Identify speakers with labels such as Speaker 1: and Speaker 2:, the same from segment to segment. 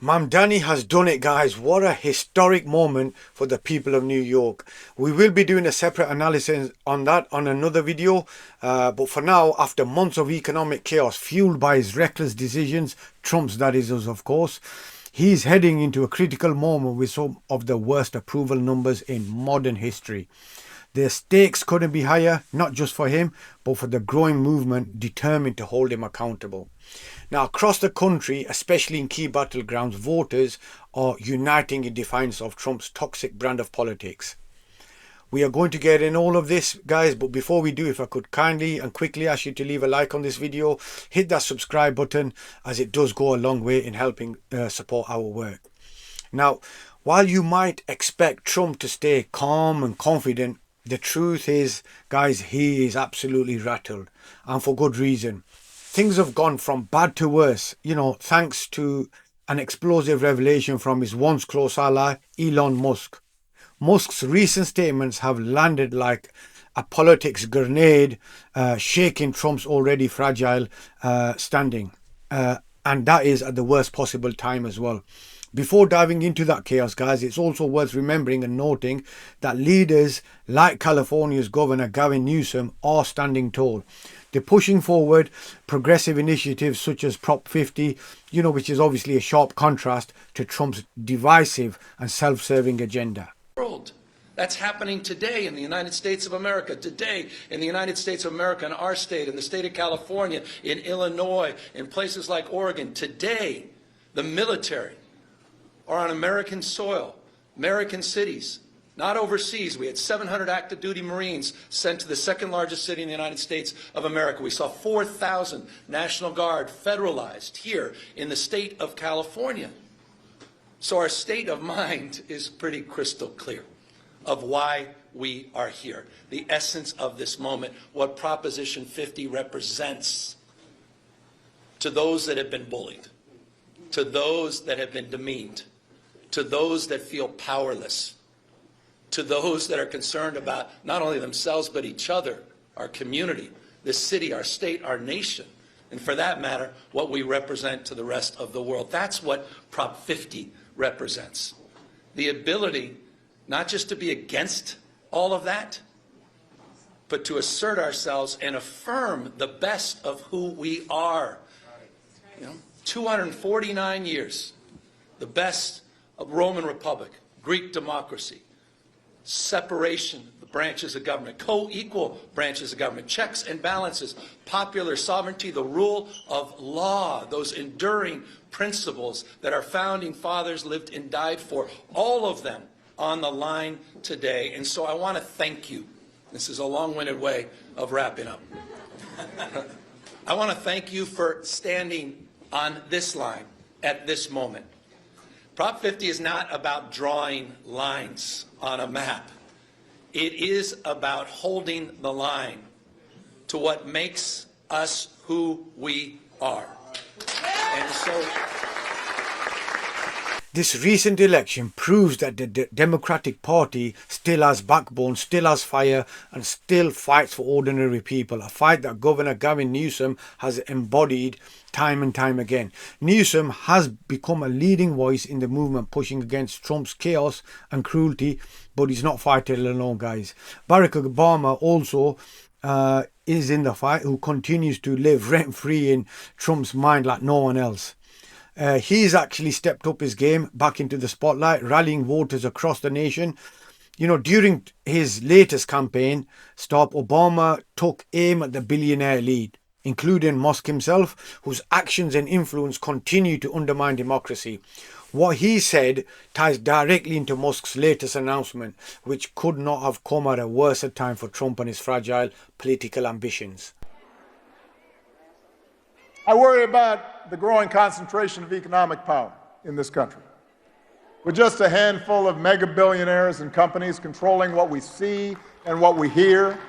Speaker 1: Mamdani has done it, guys. What a historic moment for the people of New York. We will be doing a separate analysis on that on another video. But for now, after months of economic chaos fueled by his reckless decisions, Trump's that is, of course, he's heading into a critical moment with some of the worst approval numbers in modern history. The stakes couldn't be higher, not just for him, but for the growing movement determined to hold him accountable. Now, across the country, especially in key battlegrounds, voters are uniting in defiance of Trump's toxic brand of politics. We are going to get in all of this, guys, but before we do, if I could kindly and quickly ask you to leave a like on this video, hit that subscribe button, as it does go a long way in helping support our work. Now, while you might expect Trump to stay calm and confident, the truth is, guys, he is absolutely rattled, and for good reason. Things have gone from bad to worse, thanks to an explosive revelation from his once close ally, Elon Musk. Musk's recent statements have landed like a politics grenade, shaking Trump's already fragile standing. And that is at the worst possible time as well. Before diving into that chaos, guys, it's also worth remembering and noting that leaders like California's Governor Gavin Newsom are standing tall. They're pushing forward progressive initiatives such as Prop 50, which is obviously a sharp contrast to Trump's divisive and self-serving agenda.
Speaker 2: That's happening today in the United States of America, today in the United States of America, in our state, in the state of California, in Illinois, in places like Oregon. Today, the military are on American soil, American cities, not overseas. We had 700 active duty Marines sent to the second largest city in the United States of America. We saw 4,000 National Guard federalized here in the state of California. So our state of mind is pretty crystal clear of why we are here. The essence of this moment, what Proposition 50 represents to those that have been bullied, to those that have been demeaned, to those that feel powerless, to those that are concerned about not only themselves but each other, our community, this city, our state, our nation, and for that matter, what we represent to the rest of the world. That's what Prop 50 represents. The ability not just to be against all of that, but to assert ourselves and affirm the best of who we are. 249 years, the best of Roman Republic, Greek democracy, separation of the branches of government, co-equal branches of government, checks and balances, popular sovereignty, the rule of law, those enduring principles that our founding fathers lived and died for, all of them on the line today. And so I want to thank you. This is a long-winded way of wrapping up. I want to thank you for standing on this line at this moment. Prop 50 is not about drawing lines on a map. It is about holding the line to what makes us who we are. And so
Speaker 1: this recent election proves that the Democratic Party still has backbone, still has fire, and still fights for ordinary people. A fight that Governor Gavin Newsom has embodied time and time again. Newsom has become a leading voice in the movement pushing against Trump's chaos and cruelty, but he's not fighting alone, guys. Barack Obama also is in the fight, who continues to live rent-free in Trump's mind like no one else. He's actually stepped up his game back into the spotlight, rallying voters across the nation. During his latest campaign stop, Obama took aim at the billionaire elite, including Musk himself, whose actions and influence continue to undermine democracy. What he said ties directly into Musk's latest announcement, which could not have come at a worse time for Trump and his fragile political ambitions.
Speaker 3: I worry about the growing concentration of economic power in this country, with just a handful of mega billionaires and companies controlling what we see and what we hear.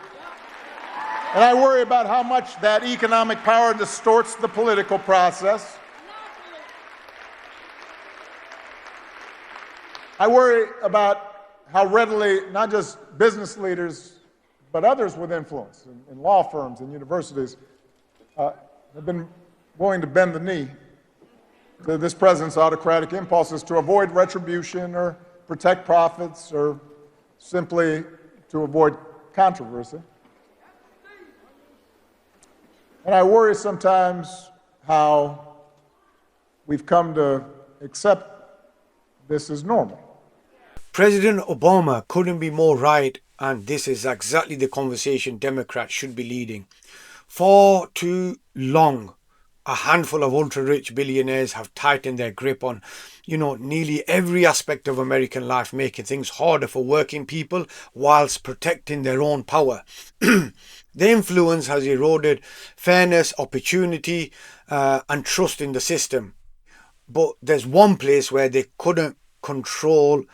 Speaker 3: And I worry about how much that economic power distorts the political process. I worry about how readily not just business leaders, but others with influence in law firms and universities have been willing to bend the knee to this president's autocratic impulses to avoid retribution or protect profits or simply to avoid controversy. And I worry sometimes how we've come to accept this as normal.
Speaker 1: President Obama couldn't be more right, and this is exactly the conversation Democrats should be leading. For too long, a handful of ultra-rich billionaires have tightened their grip on, nearly every aspect of American life, making things harder for working people whilst protecting their own power. Their influence has eroded fairness, opportunity, and trust in the system. But there's one place where they couldn't control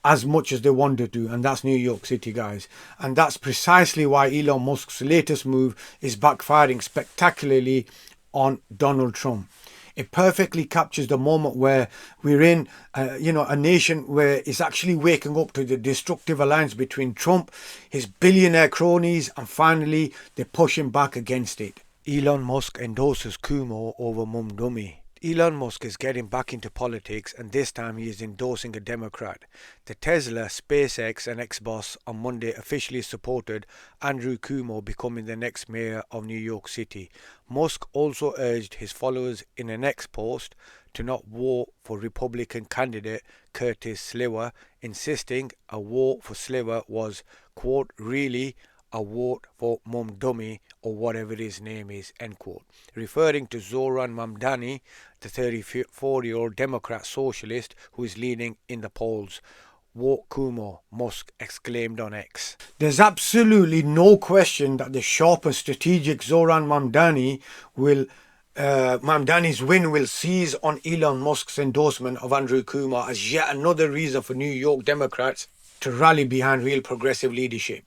Speaker 1: as much as they wanted to, and that's New York City, guys. And that's precisely why Elon Musk's latest move is backfiring spectacularly on Donald Trump. It perfectly captures the moment where we're in, a nation where it's actually waking up to the destructive alliance between Trump, his billionaire cronies, and finally they're pushing back against it. Elon Musk endorses Kumo over Mum Dummy. Elon Musk is getting back into politics, and this time he is endorsing a Democrat. The Tesla, SpaceX and ex-boss on Monday officially supported Andrew Cuomo becoming the next mayor of New York City. Musk also urged his followers in an X post to not vote for Republican candidate Curtis Sliwa, insisting a vote for Sliwa was, quote, really a vote for Mum Dummy or whatever his name is, end quote. Referring to Zoran Mamdani, the 34-year-old Democrat socialist who is leading in the polls. Vote Kumo, Musk exclaimed on X. There's absolutely no question that the sharp and strategic Zoran Mamdani's win will seize on Elon Musk's endorsement of Andrew Cuomo as yet another reason for New York Democrats to rally behind real progressive leadership.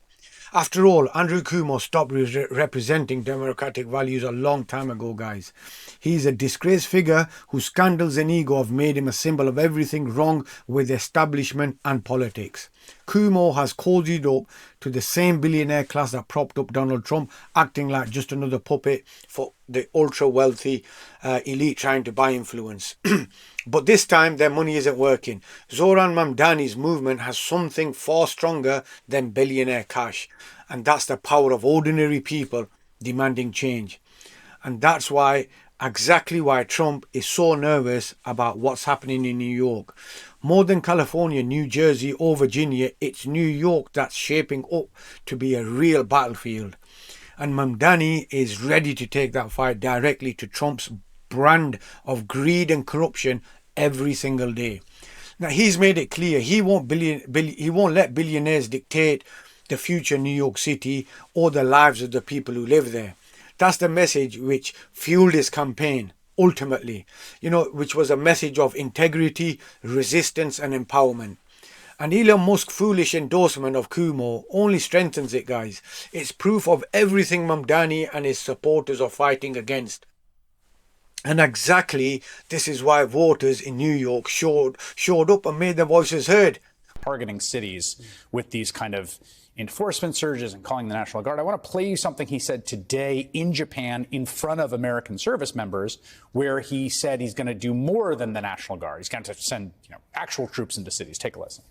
Speaker 1: After all, Andrew Cuomo stopped representing democratic values a long time ago, guys. He's a disgraced figure whose scandals and ego have made him a symbol of everything wrong with the establishment and politics. Cuomo has cozied up to the same billionaire class that propped up Donald Trump, acting like just another puppet for the ultra-wealthy elite trying to buy influence. But this time their money isn't working. Zoran Mamdani's movement has something far stronger than billionaire cash, and that's the power of ordinary people demanding change. And that's exactly why Trump is so nervous about what's happening in New York. More than California, New Jersey or Virginia, it's New York that's shaping up to be a real battlefield. And Mamdani is ready to take that fight directly to Trump's brand of greed and corruption every single day. Now, he's made it clear he won't let billionaires dictate the future New York City or the lives of the people who live there. That's the message which fueled his campaign, ultimately, which was a message of integrity, resistance and empowerment. And Elon Musk's foolish endorsement of Cuomo only strengthens it, guys. It's proof of everything Mamdani and his supporters are fighting against. And exactly this is why voters in New York showed up and made their voices heard.
Speaker 4: Targeting cities with these kind of enforcement surges and calling the National Guard. I want to play you something he said today in Japan in front of American service members, where he said he's going to do more than the National Guard. He's going to send actual troops into cities. Take a listen.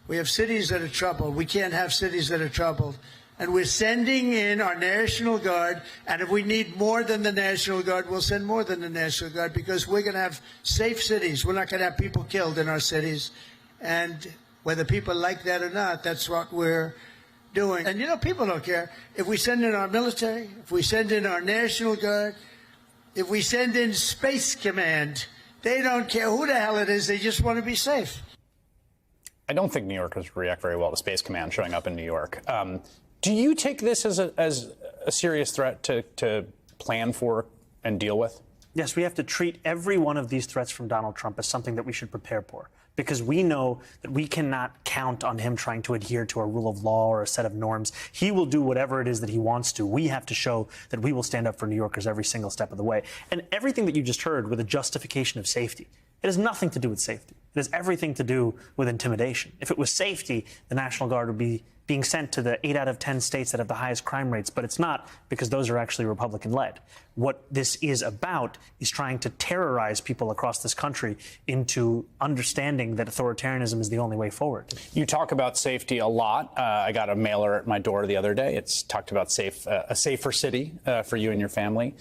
Speaker 5: We have cities that are troubled. We can't have cities that are troubled. And we're sending in our National Guard. And if we need more than the National Guard, we'll send more than the National Guard, because we're going to have safe cities. We're not going to have people killed in our cities. And whether people like that or not, that's what we're doing. And people don't care. If we send in our military, if we send in our National Guard, if we send in Space Command, they don't care who the hell it is. They just want to be safe.
Speaker 4: I don't think New Yorkers react very well to Space Command showing up in New York. Do you take this as a serious threat to plan for and deal with?
Speaker 6: Yes, we have to treat every one of these threats from Donald Trump as something that we should prepare for, because we know that we cannot count on him trying to adhere to a rule of law or a set of norms. He will do whatever it is that he wants to. We have to show that we will stand up for New Yorkers every single step of the way. And everything that you just heard with a justification of safety, it has nothing to do with safety. It has everything to do with intimidation. If it was safety, the National Guard would be being sent to the 8 out of 10 states that have the highest crime rates, but it's not, because those are actually Republican-led. What this is about is trying to terrorize people across this country into understanding that authoritarianism is the only way forward.
Speaker 4: You talk about safety a lot. I got a mailer at my door the other day. It's talked about a safer city for you and your family.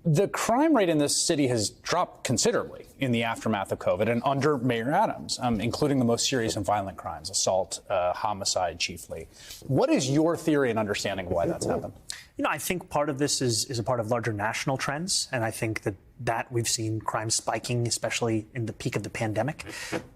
Speaker 4: The crime rate in this city has dropped considerably in the aftermath of COVID and under Mayor Adams, including the most serious and violent crimes, assault, homicide chiefly. What is your theory and understanding of why that's happened?
Speaker 6: You know, I think part of this is a part of larger national trends, and I think that we've seen crime spiking, especially in the peak of the pandemic.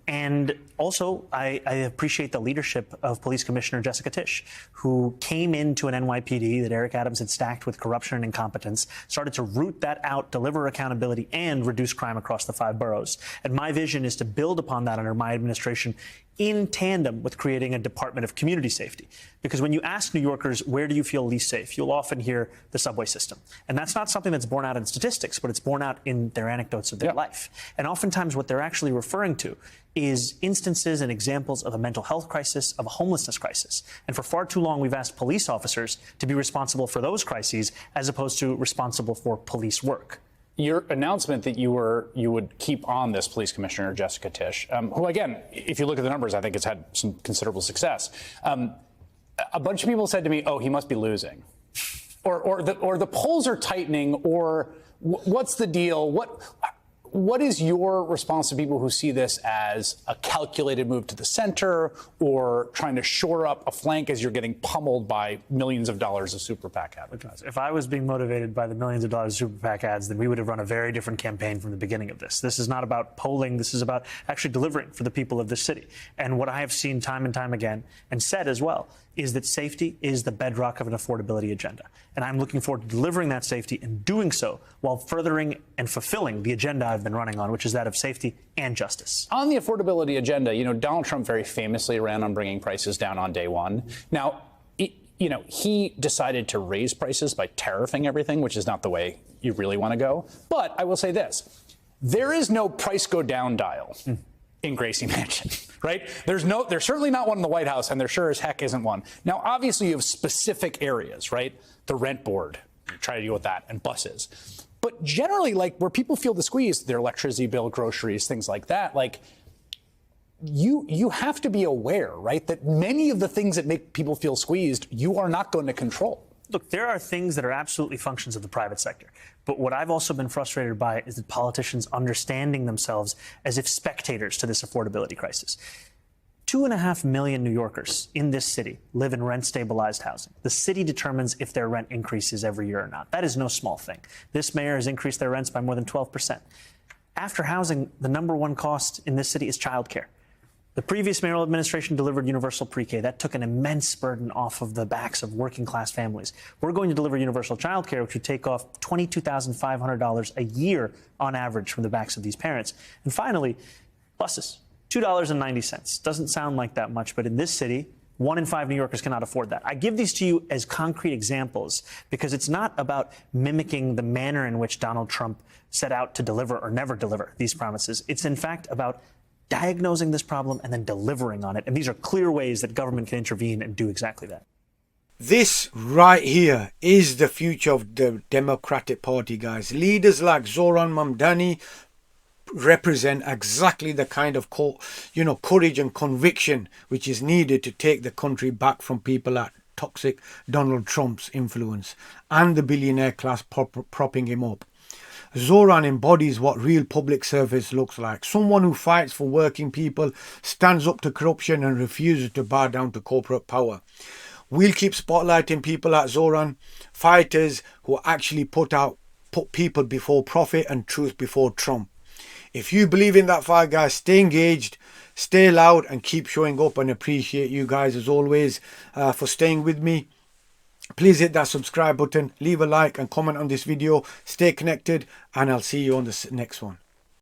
Speaker 6: And also, I appreciate the leadership of Police Commissioner Jessica Tisch, who came into an NYPD that Eric Adams had stacked with corruption and incompetence, started to root that out, deliver accountability, and reduce crime across the 5 boroughs. And my vision is to build upon that under my administration in tandem with creating a Department of Community Safety. Because when you ask New Yorkers, where do you feel least safe, you'll often hear the subway system. And that's not something that's borne out in statistics, but it's borne out in their anecdotes of their life. And oftentimes what they're actually referring to is instances and examples of a mental health crisis, of a homelessness crisis. And for far too long, we've asked police officers to be responsible for those crises as opposed to responsible for police work.
Speaker 4: Your announcement that you would keep on this police commissioner, Jessica Tisch, who, again, if you look at the numbers, I think it's had some considerable success. A bunch of people said to me, oh, he must be losing. Or the polls are tightening, or what's the deal? What is your response to people who see this as a calculated move to the center or trying to shore up a flank as you're getting pummeled by millions of dollars of super PAC advertising?
Speaker 6: If I was being motivated by the millions of dollars of super PAC ads, then we would have run a very different campaign from the beginning of this. This is not about polling. This is about actually delivering for the people of this city. And what I have seen time and time again, and said as well, is that safety is the bedrock of an affordability agenda. And I'm looking forward to delivering that safety and doing so while furthering and fulfilling the agenda I've been running on, which is that of safety and justice.
Speaker 4: On the affordability agenda, you know, Donald Trump very famously ran on bringing prices down on day one. Now, he decided to raise prices by tariffing everything, which is not the way you really want to go. But I will say this, there is no price go down dial in Gracie Mansion, right? There's certainly not one in the White House, and there sure as heck isn't one. Now, obviously, you have specific areas, right? The rent board, you try to deal with that, and buses. But generally, like, where people feel the squeeze, their electricity bill, groceries, things like that, like, you have to be aware, right, that many of the things that make people feel squeezed, you are not going to control.
Speaker 6: Look, there are things that are absolutely functions of the private sector. But what I've also been frustrated by is that politicians understanding themselves as if spectators to this affordability crisis. 2.5 million New Yorkers in this city live in rent-stabilized housing. The city determines if their rent increases every year or not. That is no small thing. This mayor has increased their rents by more than 12%. After housing, the number one cost in this city is childcare. The previous mayoral administration delivered universal pre-K. That took an immense burden off of the backs of working-class families. We're going to deliver universal childcare, which would take off $22,500 a year on average from the backs of these parents. And finally, buses, $2.90. Doesn't sound like that much, but in this city, 1 in 5 New Yorkers cannot afford that. I give these to you as concrete examples because it's not about mimicking the manner in which Donald Trump set out to deliver or never deliver these promises. It's in fact about diagnosing this problem and then delivering on it. And these are clear ways that government can intervene and do exactly that.
Speaker 1: This right here is the future of the Democratic Party, guys. Leaders like Zoran Mamdani represent exactly the kind of courage and conviction which is needed to take the country back from people like toxic Donald Trump's influence and the billionaire class propping him up. Zoran embodies what real public service looks like. Someone who fights for working people, stands up to corruption and refuses to bow down to corporate power. We'll keep spotlighting people like Zoran, fighters who actually put people before profit and truth before Trump. If you believe in that fight, guys, stay engaged, stay loud, and keep showing up. And appreciate you guys as always for staying with me. Please hit that subscribe button, leave a like and comment on this video. Stay connected, and I'll see you on the next one.